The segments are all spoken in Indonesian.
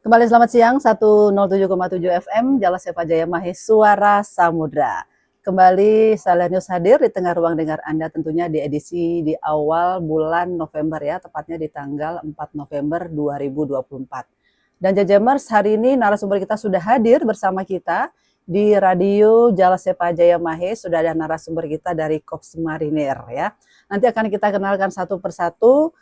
Kembali selamat siang, 107,7 FM, Jalaseva Jaya Mahe, Suara Samudra. Kembali Salenius hadir di tengah ruang dengar Anda tentunya di edisi di awal bulan November ya, tepatnya di tanggal 4 November 2024. Dan Jajamers, hari ini narasumber kita sudah hadir bersama kita di Radio Jalaseva Jaya Mahe, sudah ada narasumber kita dari Korps Marinir ya. Nanti akan kita kenalkan satu persatu.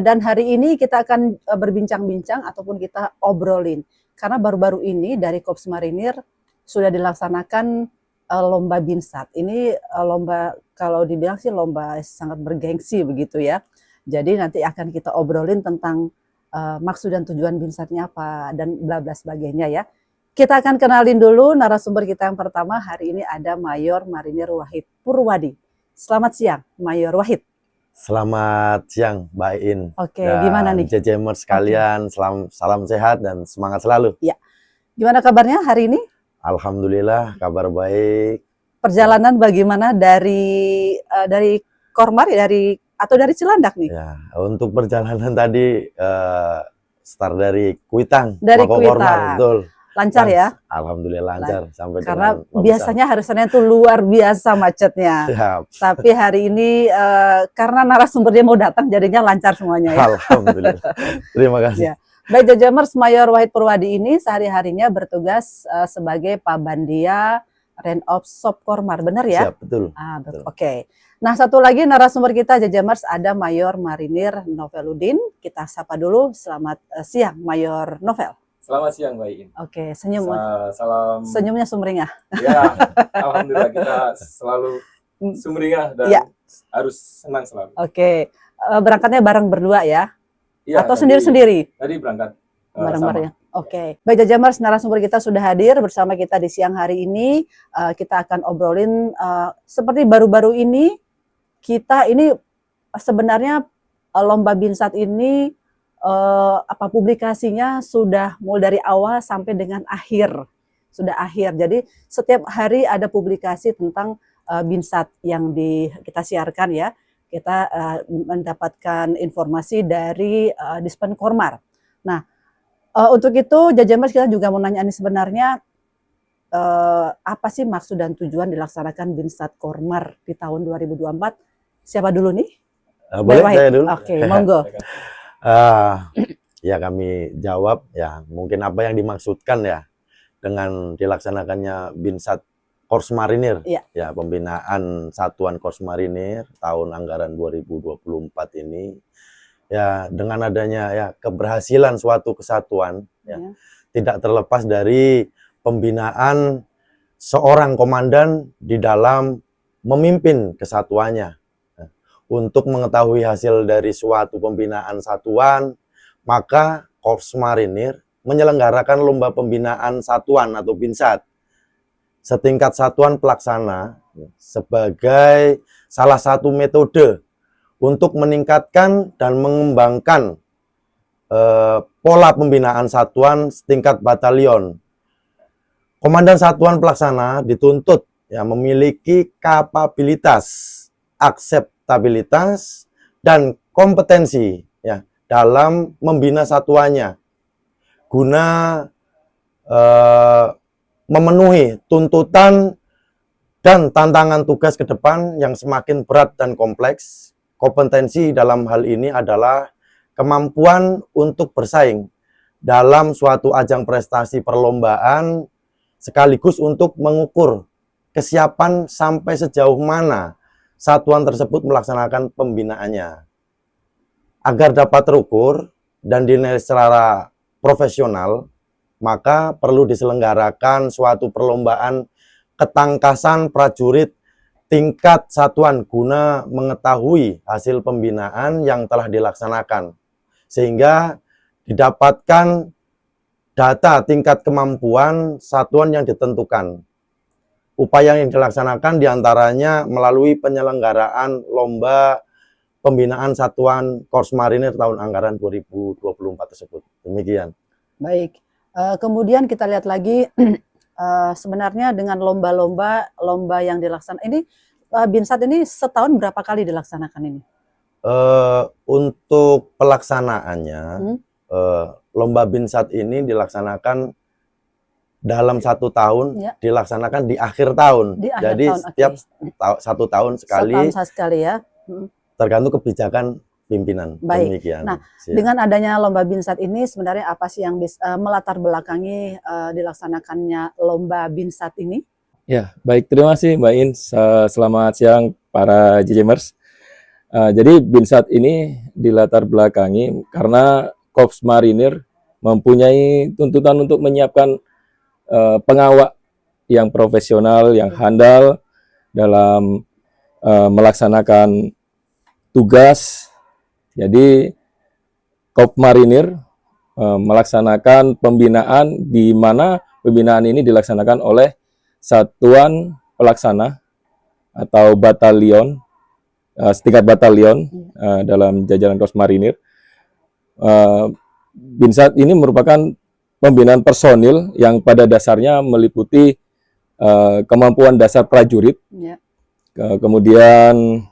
Dan hari ini kita akan berbincang-bincang ataupun kita obrolin karena baru-baru ini dari Korps Marinir sudah dilaksanakan lomba Binsat. Ini lomba kalau dibilang sih lomba sangat bergengsi begitu ya. Jadi nanti akan kita obrolin tentang maksud dan tujuan Binsatnya apa dan bla bla sebagainya ya. Kita akan kenalin dulu narasumber kita yang pertama hari ini ada Mayor Marinir Wahid Purwadi. Selamat siang Mayor Wahid. Selamat siang, Mbak In. Oke, gimana nih? JJMers sekalian, salam sehat dan semangat selalu. Ya, gimana kabarnya hari ini? Alhamdulillah, kabar baik. Perjalanan bagaimana dari Kormar atau dari Cilandak nih? Ya, untuk perjalanan tadi start dari Kuitang, dari Kuitang, Kormar, betul. Lancar ya? Alhamdulillah lancar sampai karena dengan biasanya hari Senin itu luar biasa macetnya. Siap. Tapi hari ini karena narasumbernya mau datang jadinya lancar semuanya ya. Alhamdulillah. Terima kasih. Ya. Baik Jajamers, Mayor Wahid Purwadi ini sehari-harinya bertugas sebagai Pabandia Renov Sop Kormar, benar ya? Siap, betul. Betul. Oke. Nah, satu lagi narasumber kita Jajamers ada Mayor Marinir Noveludin. Kita sapa dulu. Selamat siang Mayor Novel. Selamat siang, Mbak In. Oke, senyum. Salam. Senyumnya sumringah. Ya, alhamdulillah kita selalu sumringah dan ya, harus senang selalu. Oke, berangkatnya bareng berdua ya? Ya, atau sendiri-sendiri? Tadi berangkat bareng-bareng ya. Oke. Baik Jajamers, narasumber kita sudah hadir bersama kita di siang hari ini. Kita akan obrolin seperti baru-baru ini kita ini sebenarnya lomba Binsat ini publikasinya sudah mulai dari awal sampai dengan akhir. Sudah akhir. Jadi setiap hari ada publikasi tentang Binsat yang kita siarkan ya. Kita mendapatkan informasi dari Dispen Kormar. Nah, untuk itu Jajamers kita juga mau nanya ini sebenarnya apa sih maksud dan tujuan dilaksanakan Binsat Kormar di tahun 2024? Siapa dulu nih? Boleh saya dulu. Oke, monggo. Ya kami jawab ya mungkin apa yang dimaksudkan ya dengan dilaksanakannya Binsat Korps Marinir ya pembinaan Satuan Korps Marinir tahun anggaran 2024 ini ya dengan adanya ya keberhasilan suatu kesatuan ya tidak terlepas dari pembinaan seorang komandan di dalam memimpin kesatuannya. Untuk mengetahui hasil dari suatu pembinaan satuan, maka Korps Marinir menyelenggarakan lomba pembinaan satuan atau Binsat setingkat satuan pelaksana sebagai salah satu metode untuk meningkatkan dan mengembangkan pola pembinaan satuan setingkat batalion. Komandan satuan pelaksana dituntut ya memiliki kapabilitas, akseptabilitas dan kompetensi ya dalam membina satuannya guna memenuhi tuntutan dan tantangan tugas ke depan yang semakin berat dan kompleks. Kompetensi dalam hal ini adalah kemampuan untuk bersaing dalam suatu ajang prestasi perlombaan sekaligus untuk mengukur kesiapan sampai sejauh mana satuan tersebut melaksanakan pembinaannya. Agar dapat terukur dan dinilai secara profesional, maka perlu diselenggarakan suatu perlombaan ketangkasan prajurit tingkat satuan guna mengetahui hasil pembinaan yang telah dilaksanakan. Sehingga didapatkan data tingkat kemampuan satuan yang ditentukan. Upaya yang dilaksanakan diantaranya melalui penyelenggaraan lomba pembinaan Satuan Korps Marinir tahun anggaran 2024 tersebut. Demikian. Baik. Kemudian kita lihat lagi sebenarnya dengan lomba yang dilaksanakan ini Binsat ini setahun berapa kali dilaksanakan ini? Untuk pelaksanaannya lomba Binsat ini dilaksanakan dalam 1 tahun, Ya. dilaksanakan di akhir tahun. Di akhir Jadi tahun, setiap oke. 1 tahun sekali, Setahun sekali ya. tergantung kebijakan pimpinan. Baik. Demikian. Nah, Siap. dengan adanya lomba Binsat ini sebenarnya apa sih yang melatar belakangi dilaksanakannya lomba Binsat ini? Ya, baik, terima kasih Mbak In. Selamat siang para JJMers. Jadi Binsat ini dilatar belakangi karena Korps Marinir mempunyai tuntutan untuk menyiapkan pengawak yang profesional, yang handal dalam melaksanakan tugas. Jadi Korps Marinir melaksanakan pembinaan, di mana pembinaan ini dilaksanakan oleh satuan pelaksana atau batalion, setingkat batalion dalam jajaran Korps Marinir. Binsat ini merupakan pembinaan personil yang pada dasarnya meliputi kemampuan dasar prajurit, Ya. kemudian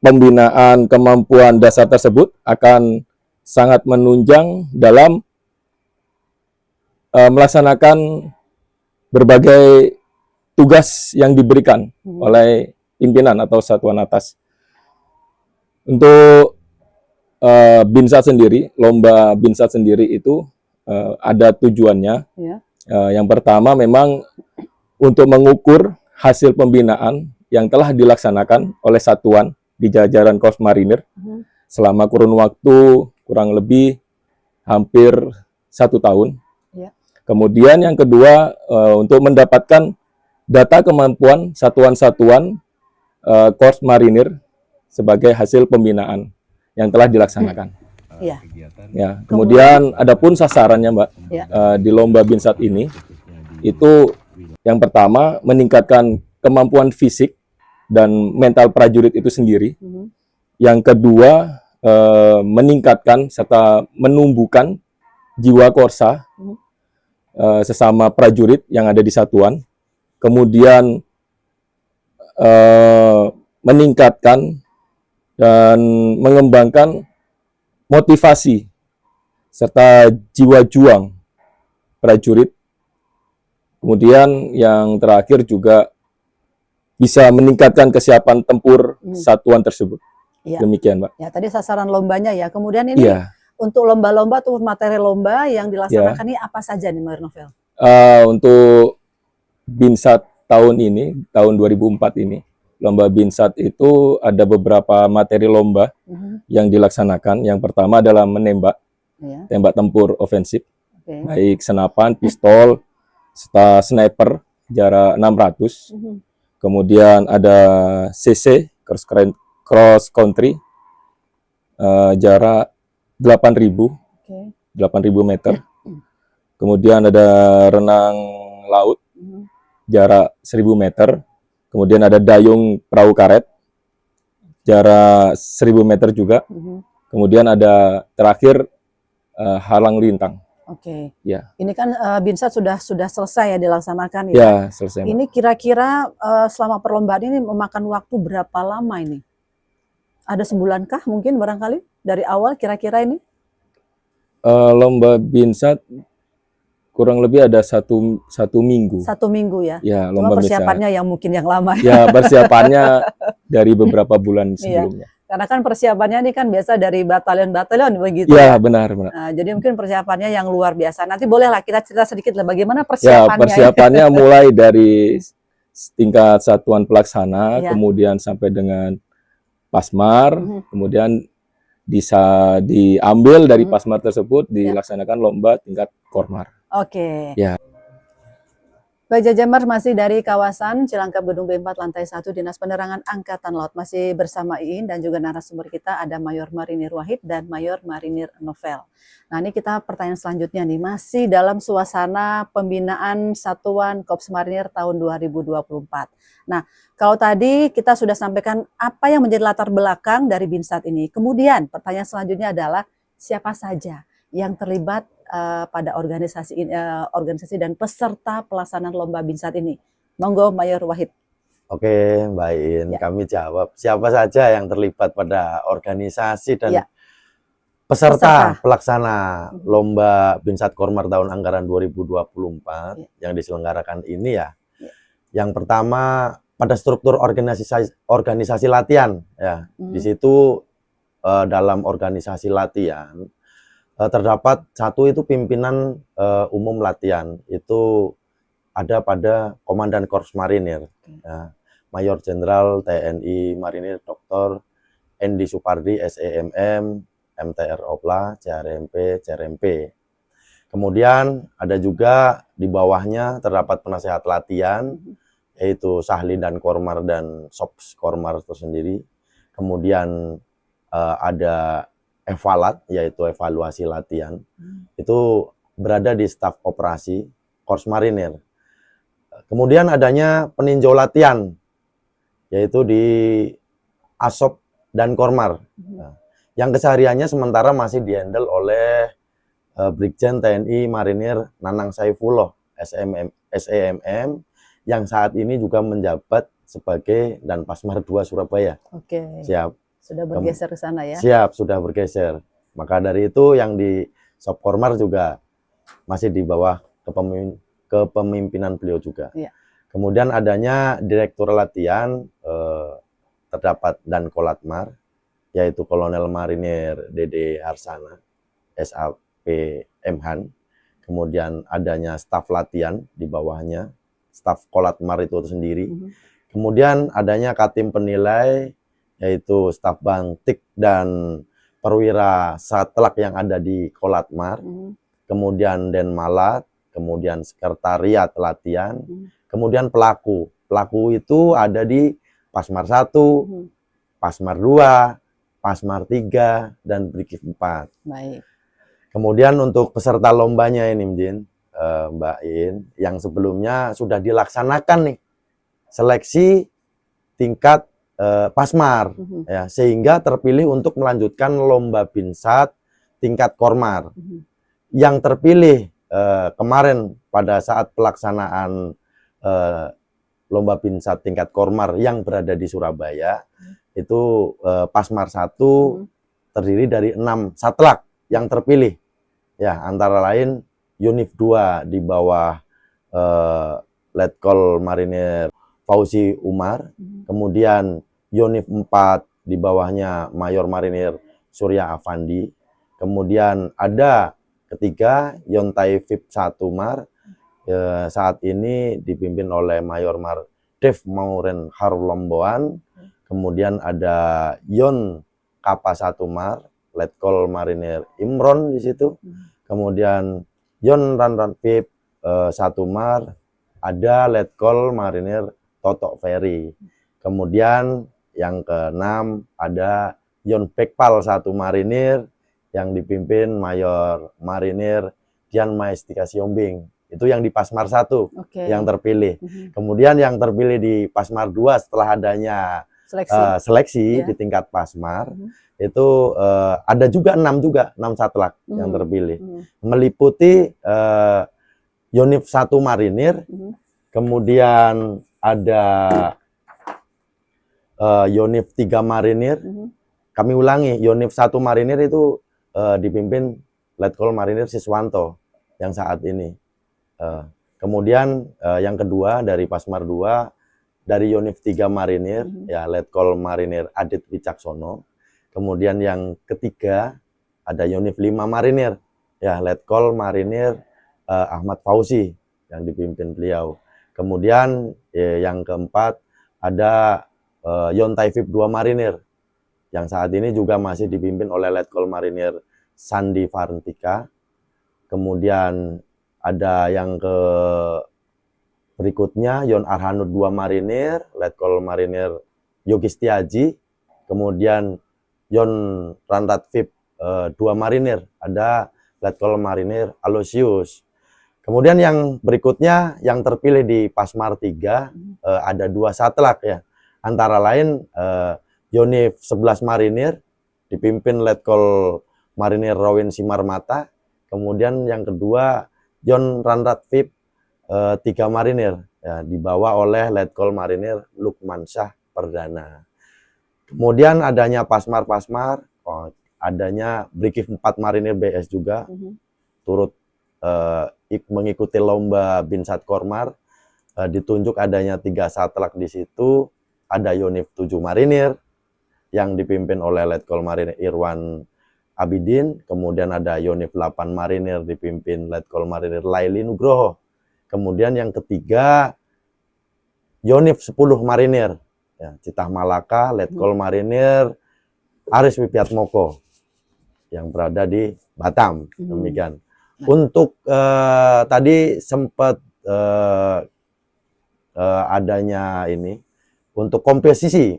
pembinaan kemampuan dasar tersebut akan sangat menunjang dalam melaksanakan berbagai tugas yang diberikan oleh pimpinan atau satuan atas. Untuk Binsat sendiri, lomba Binsat sendiri itu ada tujuannya. Ya. Yang pertama memang untuk mengukur hasil pembinaan yang telah dilaksanakan oleh satuan di jajaran Korps Marinir selama kurun waktu kurang lebih hampir 1 tahun. Ya. Kemudian yang kedua untuk mendapatkan data kemampuan satuan-satuan Korps Marinir sebagai hasil pembinaan yang telah dilaksanakan. Ya. Ya, kemudian adapun sasarannya, Mbak, Ya. di lomba Binsat ini itu yang pertama meningkatkan kemampuan fisik dan mental prajurit itu sendiri. Yang kedua meningkatkan serta menumbuhkan jiwa korsa sesama prajurit yang ada di satuan. Kemudian meningkatkan dan mengembangkan motivasi serta jiwa juang prajurit. Kemudian yang terakhir juga bisa meningkatkan kesiapan tempur satuan tersebut. Ya. Demikian, Mbak. Ya, tadi sasaran lombanya ya. Kemudian ini Iya. untuk lomba-lomba atau materi lomba yang dilaksanakan ini apa saja nih, Mayor Novel? Untuk Binsat tahun ini, tahun 2004 ini, lomba Binsat itu ada beberapa materi lomba yang dilaksanakan. Yang pertama adalah menembak, Ya. tembak tempur ofensif, Oke. baik senapan, pistol, serta sniper jarak 600. Kemudian ada CC, cross country, jarak 8.000 meter. Kemudian ada renang laut, jarak 1.000 meter. Kemudian ada dayung perahu karet, jarak 1.000 meter juga. Kemudian ada terakhir halang lintang. Oke. Ya. Ini kan Binsat sudah selesai ya dilaksanakan ya. Ya, selesai, Mbak. Ini kira-kira selama perlombaan ini memakan waktu berapa lama ini? Ada sebulankah mungkin barangkali dari awal kira-kira ini? Lomba Binsat kurang lebih ada satu minggu. 1 minggu ya. Ya, Cuma lomba persiapannya yang mungkin yang lama. Ya, persiapannya dari beberapa bulan sebelumnya. Karena kan persiapannya ini kan biasa dari batalion-batalion begitu. Ya, benar. Nah, jadi mungkin persiapannya yang luar biasa. Nanti bolehlah kita cerita sedikit lah bagaimana Ya, persiapannya. persiapannya mulai dari tingkat satuan pelaksana, Ya. kemudian sampai dengan Pasmar, kemudian bisa diambil dari Pasmar tersebut dilaksanakan lomba tingkat Kormar. Oke. Ya. Baik, JJMers masih dari kawasan Cilangkap Gedung B4 lantai 1 Dinas Penerangan Angkatan Laut, masih bersama Iin dan juga narasumber kita ada Mayor Marinir Wahid dan Mayor Marinir Novel. Nah, ini kita pertanyaan selanjutnya nih, masih dalam suasana pembinaan Satuan Korps Marinir tahun 2024. Nah, kalau tadi kita sudah sampaikan apa yang menjadi latar belakang dari Binsat ini. Kemudian pertanyaan selanjutnya adalah siapa saja yang terlibat pada organisasi dan peserta pelaksanaan lomba Binsat ini. Monggo Mayor Wahid. Oke, Mbak In, Ya. kami jawab. Siapa saja yang terlibat pada organisasi dan Ya. Peserta pelaksana Lomba Binsat Kormar tahun anggaran 2024 yang diselenggarakan ini ya. Yang pertama pada struktur organisasi latihan ya. Di situ dalam organisasi latihan terdapat satu itu pimpinan umum latihan, itu ada pada Komandan Korps Marinir, ya, Mayor Jenderal TNI Marinir Dr. Endi Supardi, SEMM, MTR Opla, CRMP, CRMP. Kemudian ada juga di bawahnya terdapat penasehat latihan, yaitu Sahli dan Kormar dan Sops Kormar tersendiri. Kemudian ada evalat, yaitu evaluasi latihan. Itu berada di staf operasi Korps Marinir. Kemudian adanya peninjau latihan, yaitu di Asop dan Kormar. Yang kesehariannya sementara masih dihandle oleh Brigjen TNI Marinir Nanang Saifullah, SEMM, yang saat ini juga menjabat sebagai Danpasmar 2 Surabaya. Oke. Siap. Sudah bergeser ke sana ya? Siap, sudah bergeser. Maka dari itu yang di Sop Kormar juga masih di bawah kepemimpinan beliau juga. Ya. Kemudian adanya Direktur Latihan terdapat Dan Kolatmar, yaitu Kolonel Marinir Dede Harsana, SAP Mhan. Kemudian adanya staf latihan di bawahnya, staf Kolatmar itu sendiri. Kemudian adanya Katim Penilai, yaitu staf Bangtik dan perwira Satelak yang ada di Kolatmar. Kemudian Denmalat, kemudian sekretariat latihan, kemudian pelaku. Pelaku itu ada di Pasmar 1, Pasmar 2, Pasmar 3, dan Brigif 4. Baik. Kemudian untuk peserta lombanya ini, Mbak In, yang sebelumnya sudah dilaksanakan nih seleksi tingkat Pasmar, ya, sehingga terpilih untuk melanjutkan Lomba Binsat tingkat Kormar. Yang terpilih kemarin pada saat pelaksanaan Lomba Binsat tingkat Kormar yang berada di Surabaya, itu Pasmar 1 terdiri dari 6 Satelak yang terpilih, ya, antara lain Yunif 2 di bawah Letkol Marinir Fauzi Umar, kemudian Yunif 4 di bawahnya Mayor Marinir Surya Afandi, kemudian ada ketiga Yontai VIP 1 Mar, saat ini dipimpin oleh Mayor Mar Dev Mauren Harlomboan. Kemudian ada Yon Kapa 1 Mar, Letkol Marinir Imron di situ. Kemudian Yon Ranran VIP 1 Mar, ada Letkol Marinir Totok Ferry. Kemudian yang ke-6 ada Yon Pekpal 1 Marinir yang dipimpin Mayor Marinir Dian Maestika Siombing. Itu yang di Pasmar 1 yang terpilih. Kemudian yang terpilih di Pasmar 2 setelah adanya seleksi di tingkat Pasmar, itu ada juga 6 Satelak yang terpilih. Meliputi Yonif 1 Marinir, kemudian ada Yonif 3 Marinir. Kami ulangi, Yonif 1 Marinir itu dipimpin Letkol Marinir Siswanto yang saat ini. Kemudian yang kedua dari Pasmar 2 dari Yonif 3 Marinir, ya, Letkol Marinir Adit Wicaksono. Kemudian yang ketiga ada Yonif 5 Marinir, ya, Letkol Marinir Ahmad Fauzi yang dipimpin beliau. Kemudian yang keempat ada Yontai VIP 2 Marinir yang saat ini juga masih dipimpin oleh Letkol Marinir Sandi Farentika. Kemudian ada yang berikutnya Yon Arhanud 2 Marinir, Letkol Marinir Yogi Setiaji. Kemudian Yon Ranrat VIP 2 Marinir, ada Letkol Marinir Alosius. Kemudian yang berikutnya yang terpilih di Pasmar 3 ada 2 Satelak, ya. Antara lain Yonif 11 Marinir dipimpin Letkol Marinir Rawin Simarmata. Kemudian yang kedua Yon Ranrat VIP 3 Marinir, ya, dibawa oleh Letkol Marinir Lukman Syah Perdana. Kemudian adanya Pasmar-Pasmar, adanya Brigif 4 Marinir BS juga turut mengikuti lomba Binsat Kormar. Ditunjuk adanya 3 satlak di situ, ada Yonif 7 Marinir yang dipimpin oleh Letkol Marinir Irwan Abidin, kemudian ada Yonif 8 Marinir dipimpin Letkol Marinir Laili Nugroho. Kemudian yang ketiga Yonif 10 Marinir, ya, Citah Malaka, Letkol Marinir Aris Wipiatmoko yang berada di Batam. Demikian. Untuk tadi sempat adanya ini untuk komposisi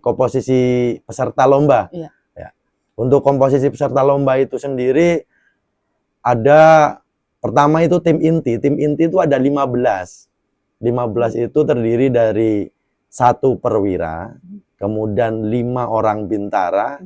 peserta lomba. Iya. Ya. Untuk komposisi peserta lomba itu sendiri ada pertama itu tim inti. Tim inti itu ada 15. 15 itu terdiri dari 1 perwira, kemudian 5 orang bintara,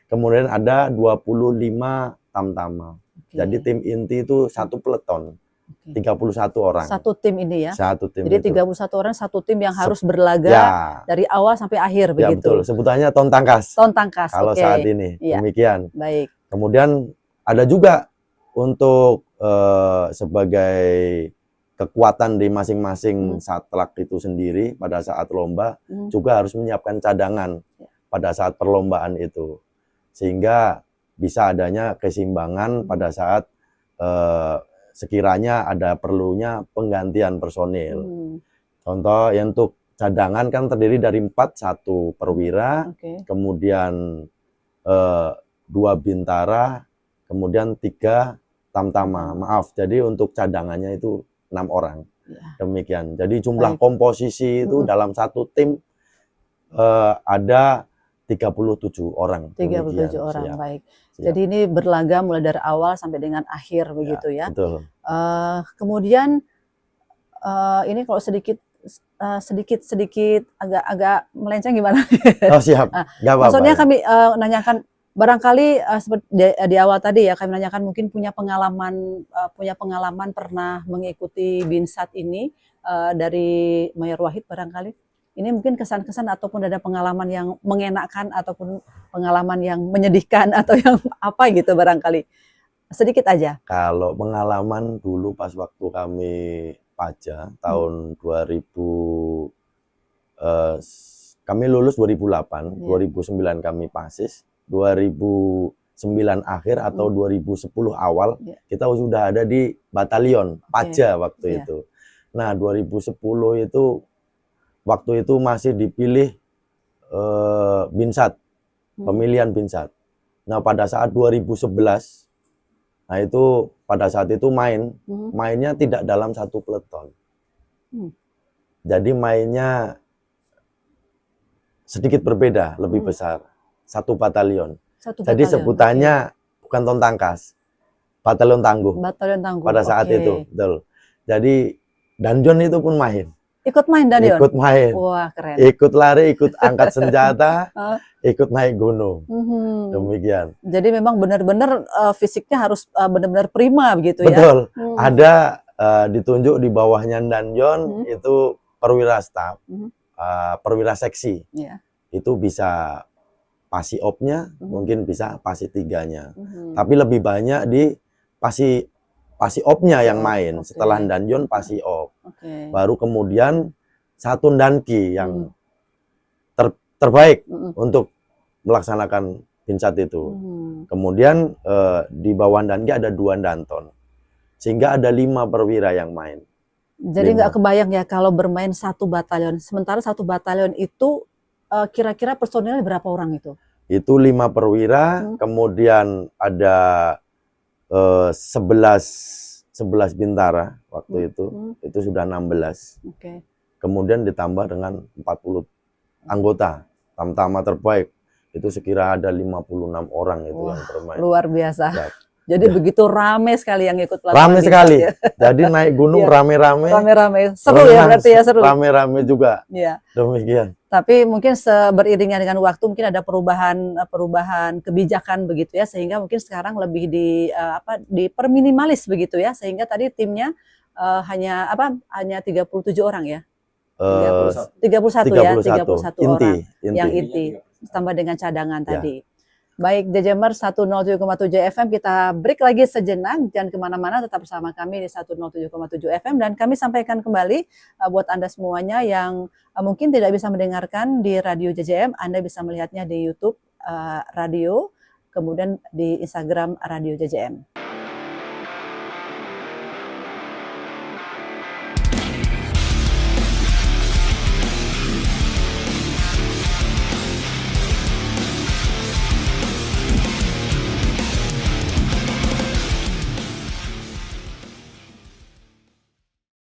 kemudian ada 25 tamtama. Jadi tim inti itu 1 peleton. 31 orang. Satu tim ini ya. Satu tim. Jadi itu. 31 orang satu tim yang harus berlaga ya. dari awal sampai akhir Ya, begitu. betul. Sebutannya ton tangkas. Ton tangkas. Kalau saat ini. Ya. Demikian. Baik. Kemudian ada juga untuk sebagai kekuatan di masing-masing satlak itu sendiri pada saat lomba juga harus menyiapkan cadangan pada saat perlombaan itu. Sehingga bisa adanya keseimbangan pada saat sekiranya ada perlunya penggantian personil. Contoh yang untuk cadangan kan terdiri dari 4, 1 perwira, kemudian 2 bintara, kemudian 3 tamtama. Maaf, jadi untuk cadangannya itu 6 orang. Demikian. Jadi jumlah komposisi itu dalam satu tim ada 37 orang. 37 orang, baik. Jadi ini berlaga mulai dari awal sampai dengan akhir begitu ya. Betul. Kemudian ini kalau sedikit agak melenceng gimana? Oh siap, nggak apa-apa. Maksudnya kami nanyakan barangkali seperti di awal tadi ya kami nanyakan mungkin punya pengalaman pernah mengikuti Binsat ini dari Mayor Wahid barangkali. Ini mungkin kesan-kesan ataupun ada pengalaman yang mengenakan ataupun pengalaman yang menyedihkan atau yang apa gitu barangkali. Sedikit aja. Kalau pengalaman dulu pas waktu kami Paja tahun 2000 kami lulus 2008, 2009 kami PASIS, 2009 akhir atau 2010 awal kita sudah ada di batalion Paja waktu itu. Nah, 2010 itu waktu itu masih dipilih Binsat, pemilihan Binsat. Nah, pada saat 2011, nah itu pada saat itu mainnya tidak dalam satu peleton. Jadi mainnya sedikit berbeda, lebih besar, satu batalion. Jadi sebutannya bukan ton tangkas, batalion tangguh. Batalion tangguh. Pada saat itu, betul. Jadi Danjon itu pun main. Ikut main Danjon? Ikut main. Wah, keren. Ikut lari, ikut angkat senjata, ikut naik gunung. Demikian. Jadi memang benar-benar fisiknya harus benar-benar prima begitu ya? Betul. Ada ditunjuk di bawahnya Danjon itu perwira staf, perwira seksi. Itu bisa pasi opnya, mungkin bisa pasi 3-nya. Tapi lebih banyak di pasi opnya yang main. Setelah Danjon pasi op. Baru kemudian satu Danki yang terbaik untuk melaksanakan Binsat itu. Kemudian di bawah Danki ada 2 Danton. Sehingga ada 5 perwira yang main. Jadi nggak kebayang ya kalau bermain satu batalion. Sementara satu batalion itu kira-kira personilnya berapa orang itu? Itu 5 perwira, kemudian ada 11 bintara waktu itu sudah 16. Kemudian ditambah dengan 40 anggota tamtama terbaik, itu sekira ada 56 orang itu yang bermain. Luar biasa. Jadi begitu rame sekali yang ikut pelatihan. Rame sekali. Jadi naik gunung rame-rame. Rame-rame. Seru ya berarti ya, seru. Rame-rame juga. Iya. Demikian. Tapi mungkin beriringan dengan waktu mungkin ada perubahan kebijakan begitu ya, sehingga mungkin sekarang lebih diperminimalis begitu ya, sehingga tadi timnya hanya 37 orang ya. 31 ya, 31 inti, orang yang inti, tambah dengan cadangan tadi. Baik, JJMer 107,7 FM, kita break lagi sejenak, jangan kemana-mana, tetap bersama kami di 107,7 FM, dan kami sampaikan kembali buat Anda semuanya yang mungkin tidak bisa mendengarkan di radio JJM, Anda bisa melihatnya di YouTube radio, kemudian di Instagram Radio JJM.